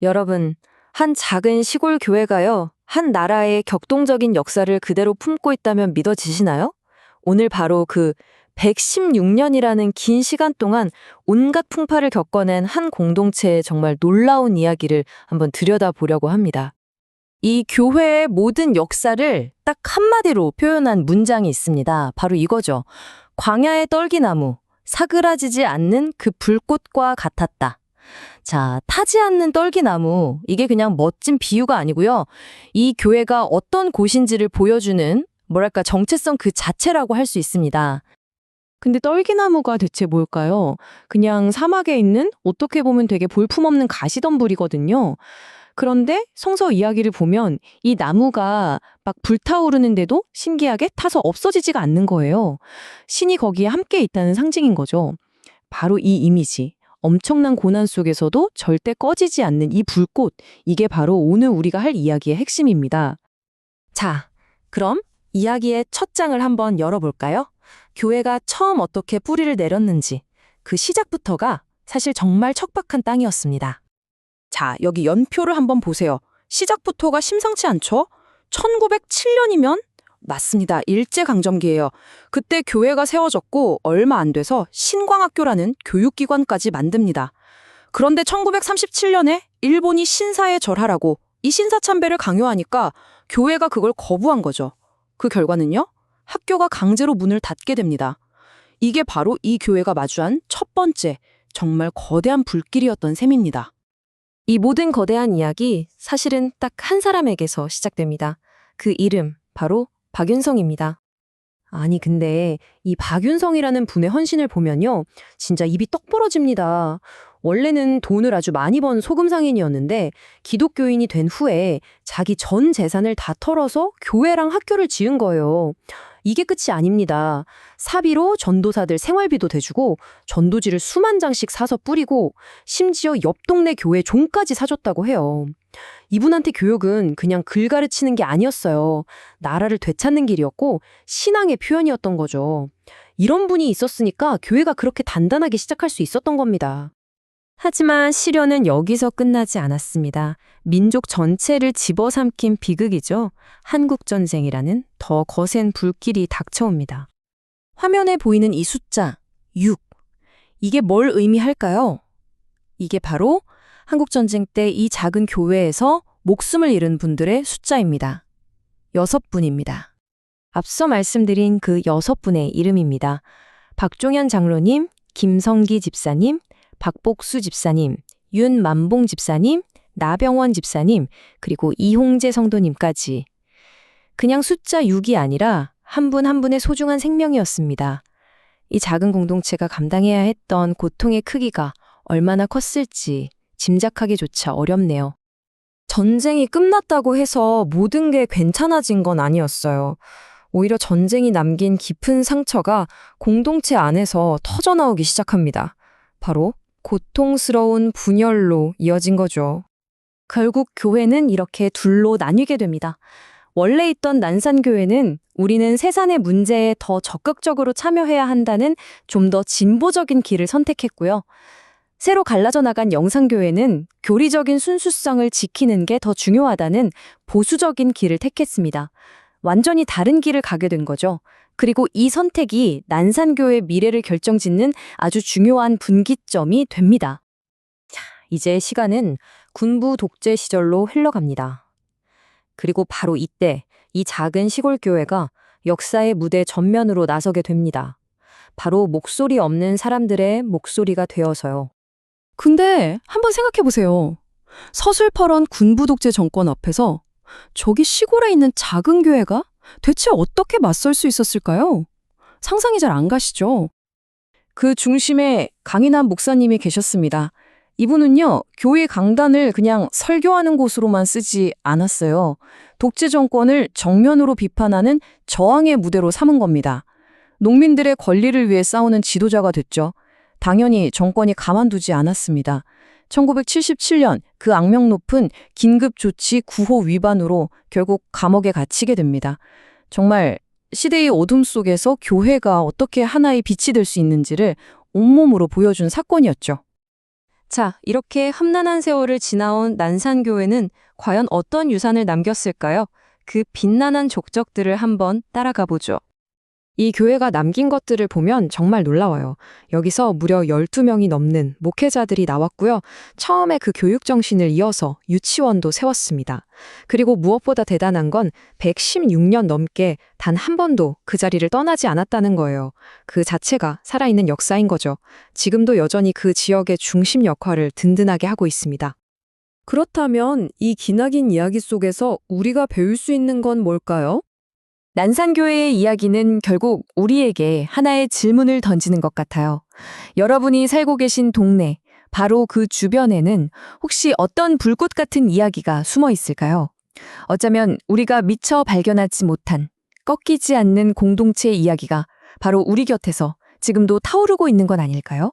여러분, 한 작은 시골 교회가요, 한 나라의 격동적인 역사를 그대로 품고 있다면 믿어지시나요? 오늘 바로 그 116년이라는 긴 시간 동안 온갖 풍파를 겪어낸 한 공동체의 정말 놀라운 이야기를 한번 들여다보려고 합니다. 이 교회의 모든 역사를 딱 한마디로 표현한 문장이 있습니다. 바로 이거죠. 광야의 떨기나무, 사그라지지 않는 그 불꽃과 같았다. 자, 타지 않는 떨기나무, 이게 그냥 멋진 비유가 아니고요. 이 교회가 어떤 곳인지를 보여주는, 뭐랄까, 정체성 그 자체라고 할 수 있습니다. 근데 떨기나무가 대체 뭘까요? 그냥 사막에 있는 어떻게 보면 되게 볼품없는 가시덤불이거든요. 그런데 성서 이야기를 보면 이 나무가 막 불타오르는데도 신기하게 타서 없어지지가 않는 거예요. 신이 거기에 함께 있다는 상징인 거죠. 바로 이 이미지. 엄청난 고난 속에서도 절대 꺼지지 않는 이 불꽃. 이게 바로 오늘 우리가 할 이야기의 핵심입니다. 자, 그럼 이야기의 첫 장을 한번 열어볼까요? 교회가 처음 어떻게 뿌리를 내렸는지, 그 시작부터가 사실 정말 척박한 땅이었습니다. 자, 여기 연표를 한번 보세요. 시작부터가 심상치 않죠? 1907년이면? 맞습니다. 일제강점기예요. 그때 교회가 세워졌고 얼마 안 돼서 신광학교라는 교육기관까지 만듭니다. 그런데 1937년에 일본이 신사에 절하라고 이 신사참배를 강요하니까 교회가 그걸 거부한 거죠. 그 결과는요? 학교가 강제로 문을 닫게 됩니다. 이게 바로 이 교회가 마주한 첫 번째, 정말 거대한 불길이었던 셈입니다. 이 모든 거대한 이야기, 사실은 딱 한 사람에게서 시작됩니다. 그 이름, 바로 박윤성입니다. 아니, 근데 이 박윤성이라는 분의 헌신을 보면요, 진짜 입이 떡 벌어집니다. 원래는 돈을 아주 많이 번 소금상인이었는데 기독교인이 된 후에 자기 전 재산을 다 털어서 교회랑 학교를 지은 거예요. 이게 끝이 아닙니다. 사비로 전도사들 생활비도 대주고 전도지를 수만 장씩 사서 뿌리고 심지어 옆 동네 교회 종까지 사줬다고 해요. 이분한테 교육은 그냥 글 가르치는 게 아니었어요. 나라를 되찾는 길이었고 신앙의 표현이었던 거죠. 이런 분이 있었으니까 교회가 그렇게 단단하게 시작할 수 있었던 겁니다. 하지만 시련은 여기서 끝나지 않았습니다. 민족 전체를 집어삼킨 비극이죠. 한국전쟁이라는 더 거센 불길이 닥쳐옵니다. 화면에 보이는 이 숫자, 6. 이게 뭘 의미할까요? 이게 바로 한국전쟁 때 이 작은 교회에서 목숨을 잃은 분들의 숫자입니다. 6분입니다. 앞서 말씀드린 그 6분의 이름입니다. 박종현 장로님, 김성기 집사님, 박복수 집사님, 윤만봉 집사님, 나병원 집사님, 그리고 이홍재 성도님까지. 그냥 숫자 6이 아니라 한 분 한 분의 소중한 생명이었습니다. 이 작은 공동체가 감당해야 했던 고통의 크기가 얼마나 컸을지 짐작하기조차 어렵네요. 전쟁이 끝났다고 해서 모든 게 괜찮아진 건 아니었어요. 오히려 전쟁이 남긴 깊은 상처가 공동체 안에서 터져나오기 시작합니다. 바로 고통스러운 분열로 이어진 거죠. 결국 교회는 이렇게 둘로 나뉘게 됩니다. 원래 있던 난산교회는 우리는 세상의 문제에 더 적극적으로 참여해야 한다는 좀 더 진보적인 길을 선택했고요. 새로 갈라져 나간 영상교회는 교리적인 순수성을 지키는 게 더 중요하다는 보수적인 길을 택했습니다. 완전히 다른 길을 가게 된 거죠. 그리고 이 선택이 난산교회의 미래를 결정짓는 아주 중요한 분기점이 됩니다. 자, 이제 시간은 군부 독재 시절로 흘러갑니다. 그리고 바로 이때 이 작은 시골 교회가 역사의 무대 전면으로 나서게 됩니다. 바로 목소리 없는 사람들의 목소리가 되어서요. 근데 한번 생각해 보세요. 서슬퍼런 군부 독재 정권 앞에서 저기 시골에 있는 작은 교회가 대체 어떻게 맞설 수 있었을까요? 상상이 잘 안 가시죠? 그 중심에 강인한 목사님이 계셨습니다. 이분은요, 교회 강단을 그냥 설교하는 곳으로만 쓰지 않았어요. 독재 정권을 정면으로 비판하는 저항의 무대로 삼은 겁니다. 농민들의 권리를 위해 싸우는 지도자가 됐죠. 당연히 정권이 가만두지 않았습니다. 1977년 그 악명 높은 긴급조치 9호 위반으로 결국 감옥에 갇히게 됩니다. 정말 시대의 어둠 속에서 교회가 어떻게 하나의 빛이 될 수 있는지를 온몸으로 보여준 사건이었죠. 자, 이렇게 험난한 세월을 지나온 난산교회는 과연 어떤 유산을 남겼을까요? 그 빛나는 족적들을 한번 따라가 보죠. 이 교회가 남긴 것들을 보면 정말 놀라워요. 여기서 무려 12명이 넘는 목회자들이 나왔고요. 처음에 그 교육 정신을 이어서 유치원도 세웠습니다. 그리고 무엇보다 대단한 건 116년 넘게 단 한 번도 그 자리를 떠나지 않았다는 거예요. 그 자체가 살아있는 역사인 거죠. 지금도 여전히 그 지역의 중심 역할을 든든하게 하고 있습니다. 그렇다면 이 기나긴 이야기 속에서 우리가 배울 수 있는 건 뭘까요? 난산교회의 이야기는 결국 우리에게 하나의 질문을 던지는 것 같아요. 여러분이 살고 계신 동네, 바로 그 주변에는 혹시 어떤 불꽃 같은 이야기가 숨어 있을까요? 어쩌면 우리가 미처 발견하지 못한 꺾이지 않는 공동체의 이야기가 바로 우리 곁에서 지금도 타오르고 있는 건 아닐까요?